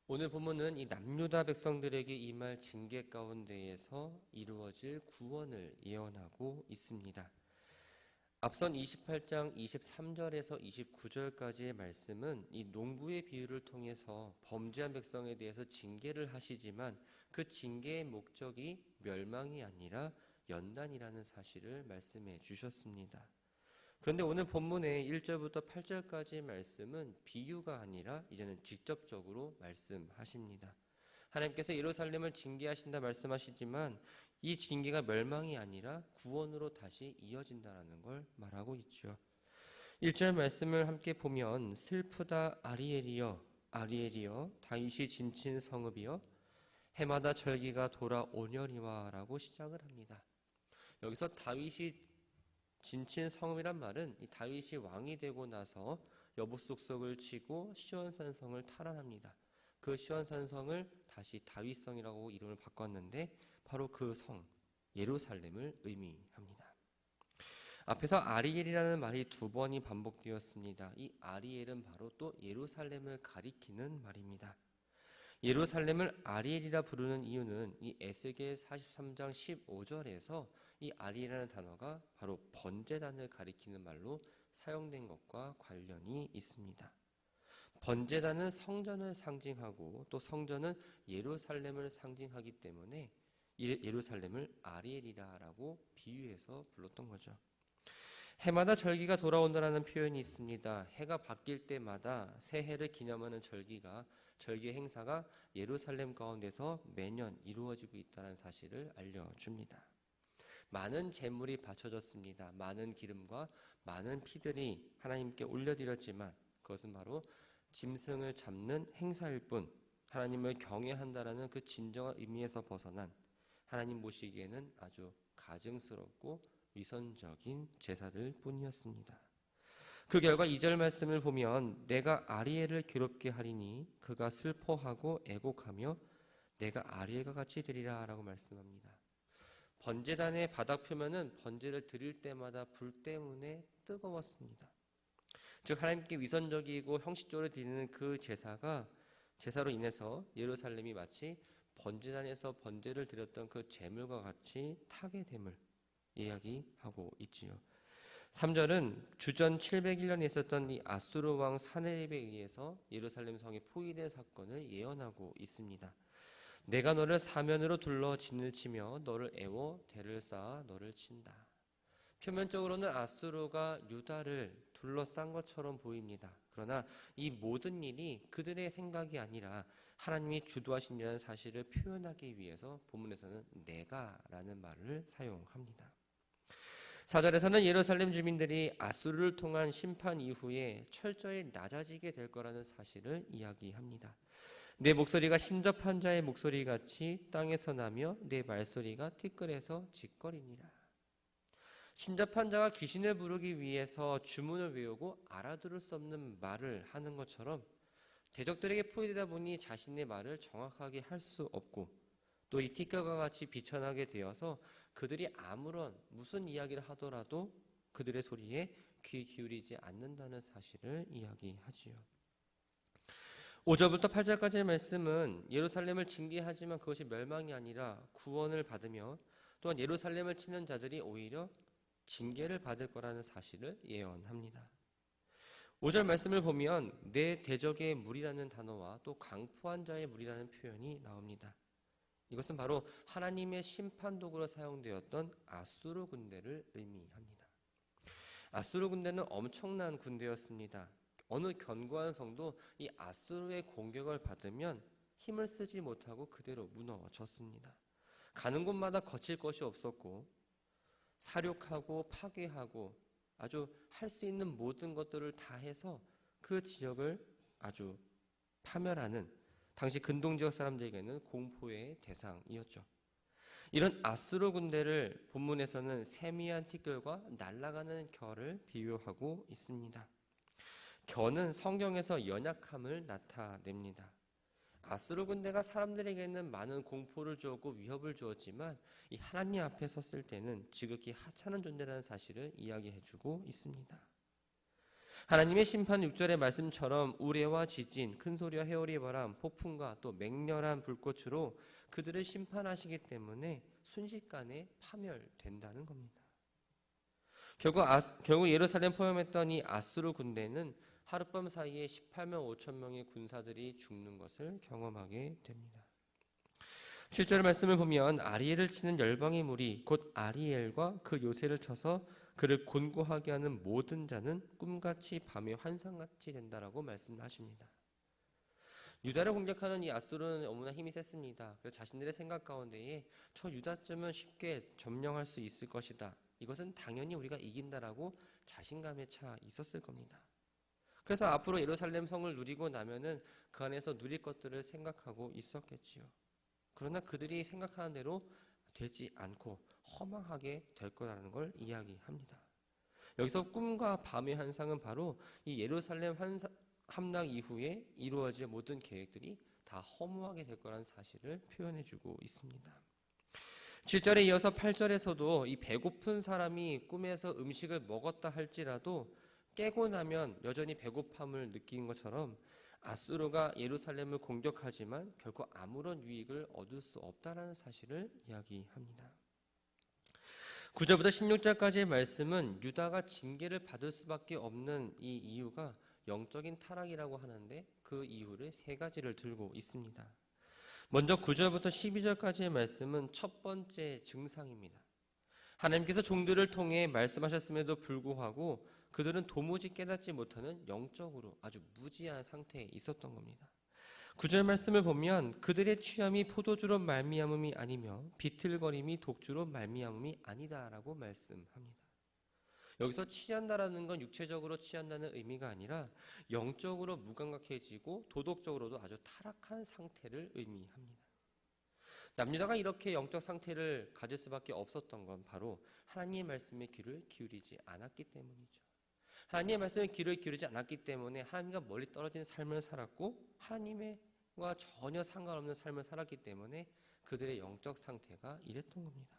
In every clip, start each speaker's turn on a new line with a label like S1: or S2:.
S1: 오늘 본문은 이 남유다 백성들에게 임할 징계 가운데에서 이루어질 구원을 예언하고 있습니다. 앞선 28장 23절에서 29절까지의 말씀은 이 농부의 비유를 통해서 범죄한 백성에 대해서 징계를 하시지만 그 징계의 목적이 멸망이 아니라 연단이라는 사실을 말씀해 주셨습니다. 그런데 오늘 본문의 1절부터 8절까지의 말씀은 비유가 아니라 이제는 직접적으로 말씀하십니다. 하나님께서 예루살렘을 징계하신다 말씀하시지만 이 징계가 멸망이 아니라 구원으로 다시 이어진다는 걸 말하고 있죠. 1절 말씀을 함께 보면 슬프다 아리엘이여 아리엘이여 다윗이 진친 성읍이여 해마다 절기가 돌아오려니와 라고 시작을 합니다. 여기서 다윗이 진친 성읍이란 말은 이 다윗이 왕이 되고 나서 여보숙석을 치고 시온산성을 탈환합니다. 그 시온산성을 다시 다윗성이라고 이름을 바꿨는데 바로 그 성 예루살렘을 의미합니다. 앞에서 아리엘이라는 말이 두 번이 반복되었습니다. 이 아리엘은 바로 또 예루살렘을 가리키는 말입니다. 예루살렘을 아리엘이라 부르는 이유는 이 에스겔 43장 15절에서 이 아리엘이라는 단어가 바로 번제단을 가리키는 말로 사용된 것과 관련이 있습니다. 번제단은 성전을 상징하고 또 성전은 예루살렘을 상징하기 때문에 예루살렘을 아리엘이라고 비유해서 불렀던 거죠. 해마다 절기가 돌아온다는 표현이 있습니다. 해가 바뀔 때마다 새해를 기념하는 절기 행사가 예루살렘 가운데서 매년 이루어지고 있다는 사실을 알려줍니다. 많은 제물이 바쳐졌습니다. 많은 기름과 많은 피들이 하나님께 올려드렸지만 그것은 바로 짐승을 잡는 행사일 뿐 하나님을 경외한다라는 그 진정한 의미에서 벗어난 하나님 모시기에는 아주 가증스럽고 위선적인 제사들 뿐이었습니다. 그 결과 2절 말씀을 보면 내가 아리엘을 괴롭게 하리니 그가 슬퍼하고 애곡하며 내가 아리엘과 같이 되리라 라고 말씀합니다. 번제단의 바닥 표면은 번제를 드릴 때마다 불 때문에 뜨거웠습니다. 즉 하나님께 위선적이고 형식적으로 드리는 그 제사로 인해서 예루살렘이 마치 번제단에서 번제를 드렸던 그 제물과 같이 타게 됨을 이야기하고 있지요. 3절은 주전 701년에 있었던 이 아수르 왕 사네립에 의해서 예루살렘 성이 포위된 사건을 예언하고 있습니다. 내가 너를 사면으로 둘러 진을 치며 너를 애워 대를 쌓아 너를 친다. 표면적으로는 아수르가 유다를 둘러싼 것처럼 보입니다. 그러나 이 모든 일이 그들의 생각이 아니라 하나님이 주도하신 일이라는 사실을 표현하기 위해서 본문에서는 내가라는 말을 사용합니다. 4절에서는 예루살렘 주민들이 아수르를 통한 심판 이후에 철저히 낮아지게 될 거라는 사실을 이야기합니다. 내 목소리가 신접한 자의 목소리같이 땅에서 나며 내 말소리가 티끌에서 짓거리니라. 신접한 자가 귀신을 부르기 위해서 주문을 외우고 알아들을 수 없는 말을 하는 것처럼 대적들에게 포위되다 보니 자신의 말을 정확하게 할 수 없고 또 이 티끌과 같이 비천하게 되어서 그들이 아무런 무슨 이야기를 하더라도 그들의 소리에 귀 기울이지 않는다는 사실을 이야기하지요. 5절부터 8절까지의 말씀은 예루살렘을 징계하지만 그것이 멸망이 아니라 구원을 받으며 또한 예루살렘을 치는 자들이 오히려 징계를 받을 거라는 사실을 예언합니다. 5절 말씀을 보면 내 대적의 물이라는 단어와 또 강포한 자의 물이라는 표현이 나옵니다. 이것은 바로 하나님의 심판 도구로 사용되었던 아수르 군대를 의미합니다. 아수르 군대는 엄청난 군대였습니다. 어느 견고한 성도 이 아수르의 공격을 받으면 힘을 쓰지 못하고 그대로 무너졌습니다. 가는 곳마다 거칠 것이 없었고 사륙하고 파괴하고 아주 할 수 있는 모든 것들을 다 해서 그 지역을 아주 파멸하는 당시 근동지역 사람들에게는 공포의 대상이었죠. 이런 아수르 군대를 본문에서는 세미한 티끌과 날아가는 겨를 비유하고 있습니다. 겨는 성경에서 연약함을 나타냅니다. 아수르 군대가 사람들에게는 많은 공포를 주었고 위협을 주었지만 이 하나님 앞에 섰을 때는 지극히 하찮은 존재라는 사실을 이야기해주고 있습니다. 하나님의 심판 6절의 말씀처럼 우레와 지진, 큰소리와 회오리 바람, 폭풍과 또 맹렬한 불꽃으로 그들을 심판하시기 때문에 순식간에 파멸된다는 겁니다. 결국 예루살렘 포함했던 이 아수르 군대는 하룻밤 사이에 18만 5천 명의 군사들이 죽는 것을 경험하게 됩니다. 7절 말씀을 보면 아리엘을 치는 열방의 무리 곧 아리엘과 그 요새를 쳐서 그를 곤고하게 하는 모든 자는 꿈같이 밤의 환상같이 된다라고 말씀하십니다. 유다를 공격하는 이 아수르는 너무나 힘이 셌습니다. 그래서 자신들의 생각 가운데에 저 유다쯤은 쉽게 점령할 수 있을 것이다. 이것은 당연히 우리가 이긴다라고 자신감에 차 있었을 겁니다. 그래서 앞으로 예루살렘 성을 누리고 나면은 그 안에서 누릴 것들을 생각하고 있었겠지요. 그러나 그들이 생각하는 대로 되지 않고 허망하게 될 거라는 걸 이야기합니다. 여기서 꿈과 밤의 환상은 바로 이 예루살렘 함락 이후에 이루어질 모든 계획들이 다 허무하게 될 거라는 사실을 표현해주고 있습니다. 7절에 이어서 8절에서도 이 배고픈 사람이 꿈에서 음식을 먹었다 할지라도 깨고 나면 여전히 배고픔을 느끼는 것처럼 아수르가 예루살렘을 공격하지만 결코 아무런 유익을 얻을 수 없다는 사실을 이야기합니다. 9절부터 16절까지의 말씀은 유다가 징계를 받을 수밖에 없는 이 이유가 영적인 타락이라고 하는데 그 이유를 세 가지를 들고 있습니다. 먼저 9절부터 12절까지의 말씀은 첫 번째 증상입니다. 하나님께서 종들을 통해 말씀하셨음에도 불구하고 그들은 도무지 깨닫지 못하는 영적으로 아주 무지한 상태에 있었던 겁니다. 9절 말씀을 보면 그들의 취함이 포도주로 말미암음이 아니며 비틀거림이 독주로 말미암음이 아니다라고 말씀합니다. 여기서 취한다라는 건 육체적으로 취한다는 의미가 아니라 영적으로 무감각해지고 도덕적으로도 아주 타락한 상태를 의미합니다. 남유다가 이렇게 영적 상태를 가질 수밖에 없었던 건 바로 하나님의 말씀에 귀를 기울이지 않았기 때문이죠. 하나님의 말씀에 귀를 기울이지 않았기 때문에 하나님과 멀리 떨어진 삶을 살았고 하나님과 전혀 상관없는 삶을 살았기 때문에 그들의 영적 상태가 이랬던 겁니다.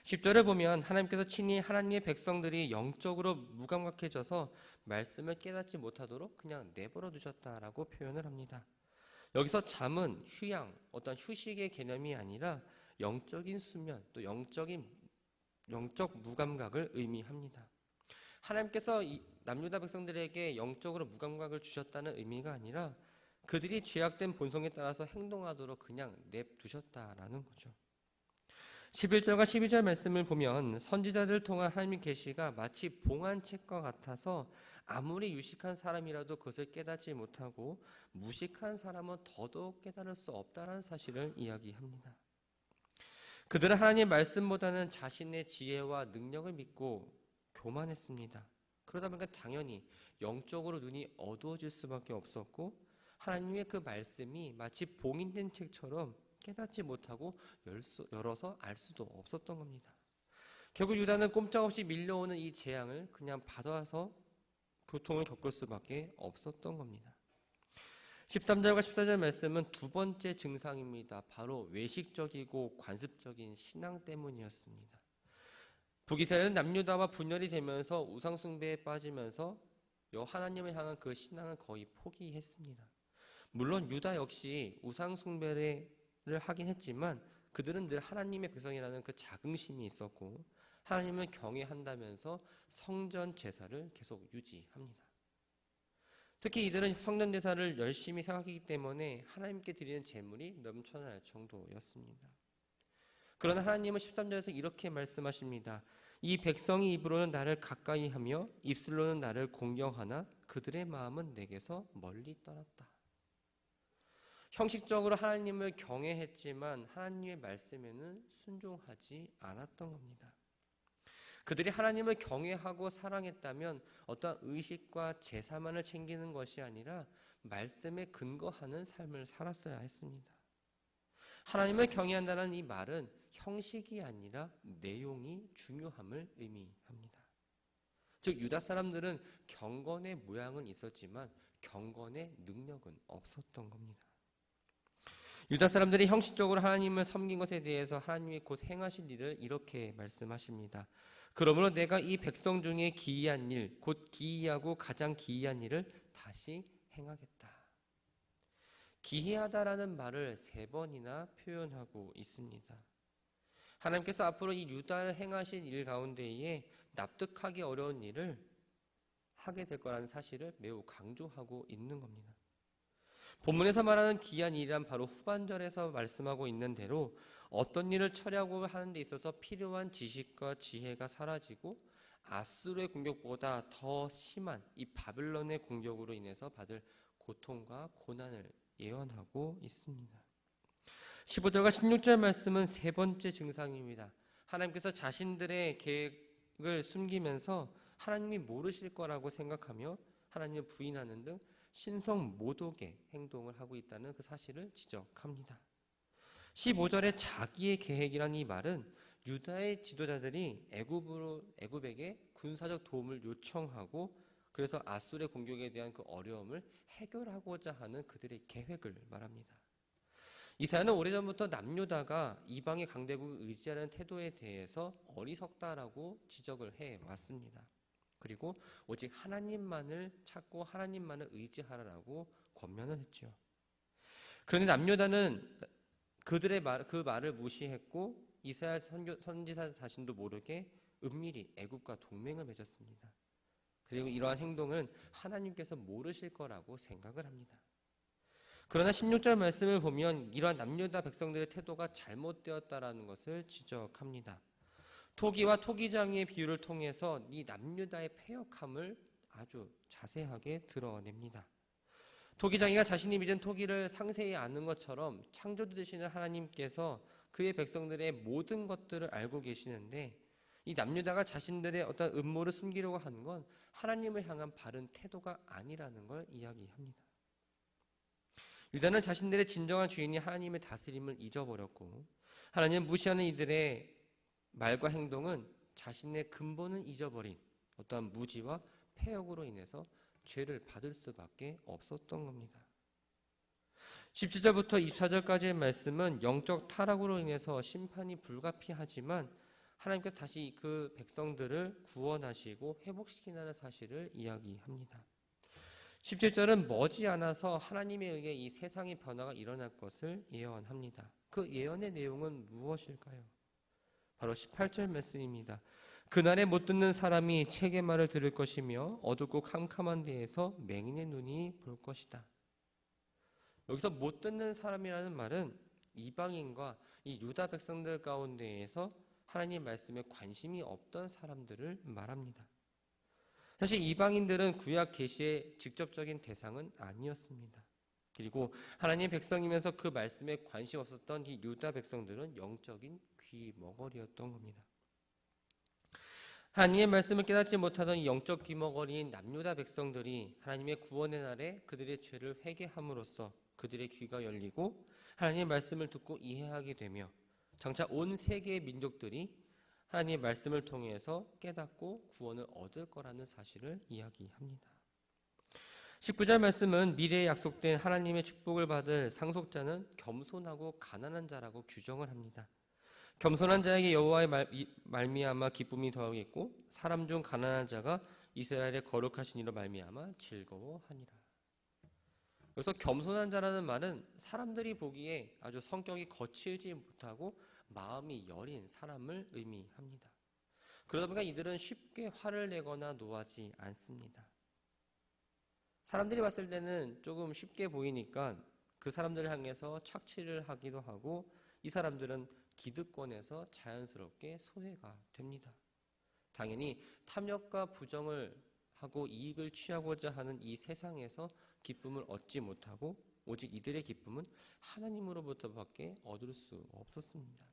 S1: 10절을 보면 하나님께서 친히 하나님의 백성들이 영적으로 무감각해져서 말씀을 깨닫지 못하도록 그냥 내버려 두셨다라고 표현을 합니다. 여기서 잠은 휴양, 어떤 휴식의 개념이 아니라 영적인 수면, 또 영적 무감각을 의미합니다. 하나님께서 남유다 백성들에게 영적으로 무감각을 주셨다는 의미가 아니라 그들이 죄악된 본성에 따라서 행동하도록 그냥 냅두셨다라는 거죠. 11절과 12절 말씀을 보면 선지자들을 통한 하나님의 계시가 마치 봉안책과 같아서 아무리 유식한 사람이라도 그것을 깨닫지 못하고 무식한 사람은 더더욱 깨달을 수 없다는 사실을 이야기합니다. 그들은 하나님의 말씀보다는 자신의 지혜와 능력을 믿고 교만했습니다. 그러다 보니까 당연히 영적으로 눈이 어두워질 수밖에 없었고 하나님의 그 말씀이 마치 봉인된 책처럼 깨닫지 못하고 열어서 알 수도 없었던 겁니다. 결국 유다는 꼼짝없이 밀려오는 이 재앙을 그냥 받아서 고통을 겪을 수밖에 없었던 겁니다. 13절과 14절 말씀은 두 번째 증상입니다. 바로 외식적이고 관습적인 신앙 때문이었습니다. 북이스라엘은 남유다와 분열이 되면서 우상숭배에 빠지면서 하나님을 향한 그 신앙을 거의 포기했습니다. 물론 유다 역시 우상숭배를 하긴 했지만 그들은 늘 하나님의 백성이라는 그 자긍심이 있었고 하나님을 경외한다면서 성전 제사를 계속 유지합니다. 특히 이들은 성전 제사를 열심히 생각하기 때문에 하나님께 드리는 제물이 넘쳐날 정도였습니다. 그러나 하나님은 13절에서 이렇게 말씀하십니다. 이 백성이 입으로는 나를 가까이 하며 입술로는 나를 공경하나 그들의 마음은 내게서 멀리 떠났다. 형식적으로 하나님을 경외했지만 하나님의 말씀에는 순종하지 않았던 겁니다. 그들이 하나님을 경외하고 사랑했다면 어떠한 의식과 제사만을 챙기는 것이 아니라 말씀에 근거하는 삶을 살았어야 했습니다. 하나님을 경외한다는 이 말은 형식이 아니라 내용이 중요함을 의미합니다. 즉 유다 사람들은 경건의 모양은 있었지만 경건의 능력은 없었던 겁니다. 유다 사람들이 형식적으로 하나님을 섬긴 것에 대해서 하나님이 곧 행하실 일을 이렇게 말씀하십니다. 그러므로 내가 이 백성 중에 기이한 일, 곧 기이하고 가장 기이한 일을 다시 행하겠다. 기이하다라는 말을 3번이나 표현하고 있습니다. 하나님께서 앞으로 이 유다를 행하신 일 가운데에 납득하기 어려운 일을 하게 될 거라는 사실을 매우 강조하고 있는 겁니다. 본문에서 말하는 기이한 일이란 바로 후반절에서 말씀하고 있는 대로 어떤 일을 처리하고 하는 데 있어서 필요한 지식과 지혜가 사라지고 아수르의 공격보다 더 심한 이 바벨론의 공격으로 인해서 받을 고통과 고난을 예언하고 있습니다. 15절과 16절 말씀은 3번째 증상입니다. 하나님께서 자신들의 계획을 숨기면서 하나님이 모르실 거라고 생각하며 하나님을 부인하는 등 신성 모독의 행동을 하고 있다는 그 사실을 지적합니다. 15절에 자기의 계획이라는 이 말은 유다의 지도자들이 애굽에게 군사적 도움을 요청하고 그래서 아수르의 공격에 대한 그 어려움을 해결하고자 하는 그들의 계획을 말합니다. 이사야는 오래전부터 남유다가 이방의 강대국을 의지하는 태도에 대해서 어리석다라고 지적을 해왔습니다. 그리고 오직 하나님만을 찾고 하나님만을 의지하라라고 권면을 했죠. 그런데 남유다는 그들의 그 말을 무시했고 이사야 선지자 자신도 모르게 은밀히 애굽과 동맹을 맺었습니다. 그리고 이러한 행동은 하나님께서 모르실 거라고 생각을 합니다. 그러나 16절 말씀을 보면 이러한 남유다 백성들의 태도가 잘못되었다라는 것을 지적합니다. 토기와 토기장이의 비유를 통해서 이 남유다의 패역함을 아주 자세하게 드러냅니다. 토기장이가 자신이 믿은 토기를 상세히 아는 것처럼 창조주 되시는 하나님께서 그의 백성들의 모든 것들을 알고 계시는데 이 남유다가 자신들의 어떤 음모를 숨기려고 하는 건 하나님을 향한 바른 태도가 아니라는 걸 이야기합니다. 유다는 자신들의 진정한 주인이 하나님의 다스림을 잊어버렸고 하나님을 무시하는 이들의 말과 행동은 자신의 근본을 잊어버린 어떠한 무지와 패역으로 인해서 죄를 받을 수밖에 없었던 겁니다. 17절부터 24절까지의 말씀은 영적 타락으로 인해서 심판이 불가피하지만 하나님께서 다시 그 백성들을 구원하시고 회복시키는 사실을 이야기합니다. 17절은 머지않아서 하나님에 의해 이 세상의 변화가 일어날 것을 예언합니다. 그 예언의 내용은 무엇일까요? 바로 18절 말씀입니다. 그날에 못 듣는 사람이 책의 말을 들을 것이며 어둡고 캄캄한 데에서 맹인의 눈이 볼 것이다. 여기서 못 듣는 사람이라는 말은 이방인과 이 유다 백성들 가운데에서 하나님 말씀에 관심이 없던 사람들을 말합니다. 사실 이방인들은 구약 계시의 직접적인 대상은 아니었습니다. 그리고 하나님의 백성이면서 그 말씀에 관심 없었던 이 유다 백성들은 영적인 귀머거리였던 겁니다. 하나님의 말씀을 깨닫지 못하던 이 영적 귀머거리인 남유다 백성들이 하나님의 구원의 날에 그들의 죄를 회개함으로써 그들의 귀가 열리고 하나님의 말씀을 듣고 이해하게 되며 장차 온 세계의 민족들이 하나님의 말씀을 통해서 깨닫고 구원을 얻을 거라는 사실을 이야기합니다. 19절 말씀은 미래에 약속된 하나님의 축복을 받을 상속자는 겸손하고 가난한 자라고 규정을 합니다. 겸손한 자에게 여호와의 말미암아 기쁨이 더하겠고 사람 중 가난한 자가 이스라엘의 거룩하신 이로 말미암아 즐거워하니라. 여기서 겸손한 자라는 말은 사람들이 보기에 아주 성격이 거칠지 못하고 마음이 여린 사람을 의미합니다. 그러다 보니까 이들은 쉽게 화를 내거나 노하지 않습니다. 사람들이 봤을 때는 조금 쉽게 보이니까 그 사람들을 향해서 착취를 하기도 하고 이 사람들은 기득권에서 자연스럽게 소외가 됩니다. 당연히 탐욕과 부정을 하고 이익을 취하고자 하는 이 세상에서 기쁨을 얻지 못하고 오직 이들의 기쁨은 하나님으로부터밖에 얻을 수 없었습니다.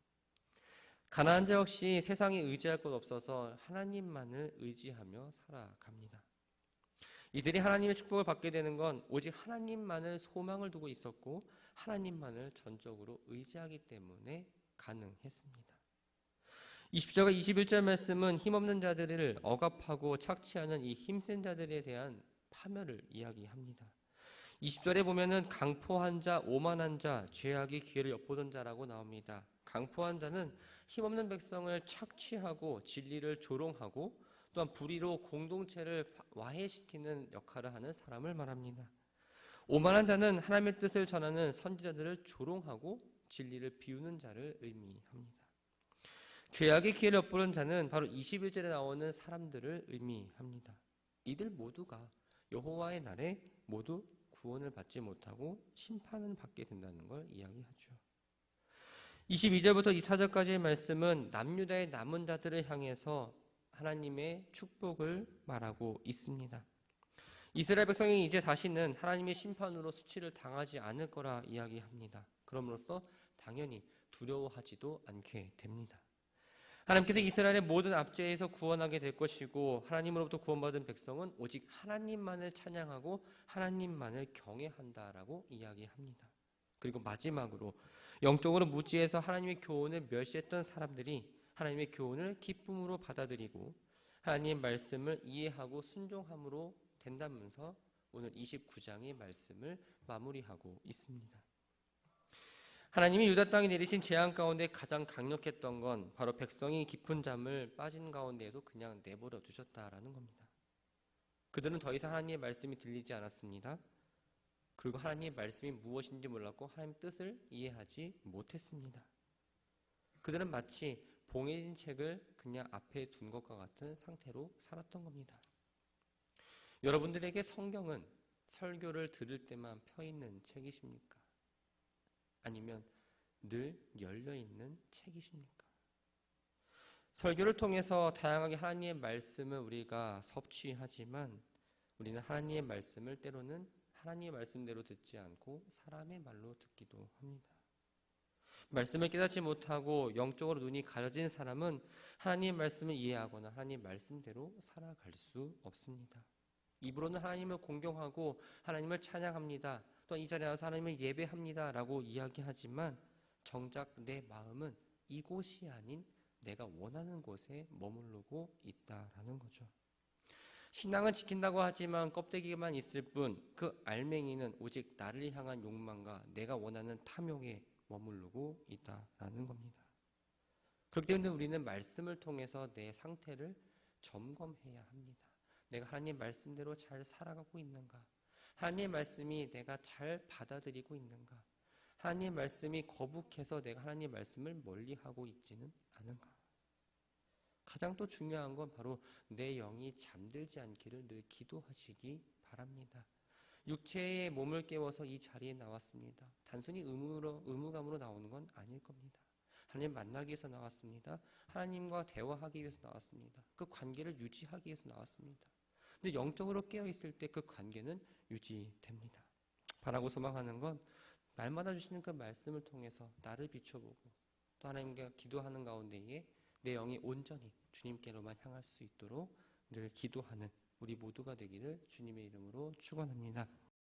S1: 가난한 자 역시 세상에 의지할 것 없어서 하나님만을 의지하며 살아갑니다. 이들이 하나님의 축복을 받게 되는 건 오직 하나님만을 소망을 두고 있었고 하나님만을 전적으로 의지하기 때문에 가능했습니다. 20절과 21절 말씀은 힘없는 자들을 억압하고 착취하는 이 힘센 자들에 대한 파멸을 이야기합니다. 20절에 보면은 강포한 자, 오만한 자, 죄악의 기회를 엿보던 자라고 나옵니다. 강포한 자는 힘없는 백성을 착취하고 진리를 조롱하고 또한 불의로 공동체를 와해시키는 역할을 하는 사람을 말합니다. 오만한 자는 하나님의 뜻을 전하는 선지자들을 조롱하고 진리를 비우는 자를 의미합니다. 죄악의 기회를 엿보는 자는 바로 21절에 나오는 사람들을 의미합니다. 이들 모두가 여호와의 날에 모두 구원을 받지 못하고 심판을 받게 된다는 걸 이야기하죠. 22절부터 24절까지의 말씀은 남유다의 남은 자들을 향해서 하나님의 축복을 말하고 있습니다. 이스라엘 백성이 이제 다시는 하나님의 심판으로 수치를 당하지 않을 거라 이야기합니다. 그럼으로써 당연히 두려워하지도 않게 됩니다. 하나님께서 이스라엘의 모든 압제에서 구원하게 될 것이고 하나님으로부터 구원받은 백성은 오직 하나님만을 찬양하고 하나님만을 경외한다라고 이야기합니다. 그리고 마지막으로 영적으로 무지해서 하나님의 교훈을 멸시했던 사람들이 하나님의 교훈을 기쁨으로 받아들이고 하나님의 말씀을 이해하고 순종함으로 된다면서 오늘 29장의 말씀을 마무리하고 있습니다. 하나님이 유다 땅에 내리신 재앙 가운데 가장 강력했던 건 바로 백성이 깊은 잠을 빠진 가운데에서 그냥 내버려 두셨다라는 겁니다. 그들은 더 이상 하나님의 말씀이 들리지 않았습니다. 그리고 하나님의 말씀이 무엇인지 몰랐고 하나님의 뜻을 이해하지 못했습니다. 그들은 마치 봉해진 책을 그냥 앞에 둔 것과 같은 상태로 살았던 겁니다. 여러분들에게 성경은 설교를 들을 때만 펴있는 책이십니까? 아니면 늘 열려있는 책이십니까? 설교를 통해서 다양하게 하나님의 말씀을 우리가 섭취하지만 우리는 하나님의 말씀을 때로는 하나님의 말씀대로 듣지 않고 사람의 말로 듣기도 합니다. 말씀을 깨닫지 못하고 영적으로 눈이 가려진 사람은 하나님의 말씀을 이해하거나 하나님의 말씀대로 살아갈 수 없습니다. 입으로는 하나님을 공경하고 하나님을 찬양합니다. 또 이 자리에 와서 하나님을 예배합니다 라고 이야기하지만 정작 내 마음은 이곳이 아닌 내가 원하는 곳에 머무르고 있다라는 거죠. 신앙은 지킨다고 하지만 껍데기만 있을 뿐 그 알맹이는 오직 나를 향한 욕망과 내가 원하는 탐욕에 머무르고 있다라는 겁니다. 그렇기 때문에 우리는 말씀을 통해서 내 상태를 점검해야 합니다. 내가 하나님 말씀대로 잘 살아가고 있는가? 하나님의 말씀이 내가 잘 받아들이고 있는가? 하나님의 말씀이 거북해서 내가 하나님의 말씀을 멀리하고 있지는 않은가? 가장 또 중요한 건 바로 내 영이 잠들지 않기를 늘 기도하시기 바랍니다. 육체의 몸을 깨워서 이 자리에 나왔습니다. 단순히 의무감으로 나오는 건 아닐 겁니다. 하나님 만나기 위해서 나왔습니다. 하나님과 대화하기 위해서 나왔습니다. 그 관계를 유지하기 위해서 나왔습니다. 근데 영적으로 깨어있을 때 그 관계는 유지됩니다. 바라고 소망하는 건 날마다 주시는 그 말씀을 통해서 나를 비춰보고 또 하나님과 기도하는 가운데에 내 영이 온전히 주님께로만 향할 수 있도록 늘 기도하는 우리 모두가 되기를 주님의 이름으로 축원합니다.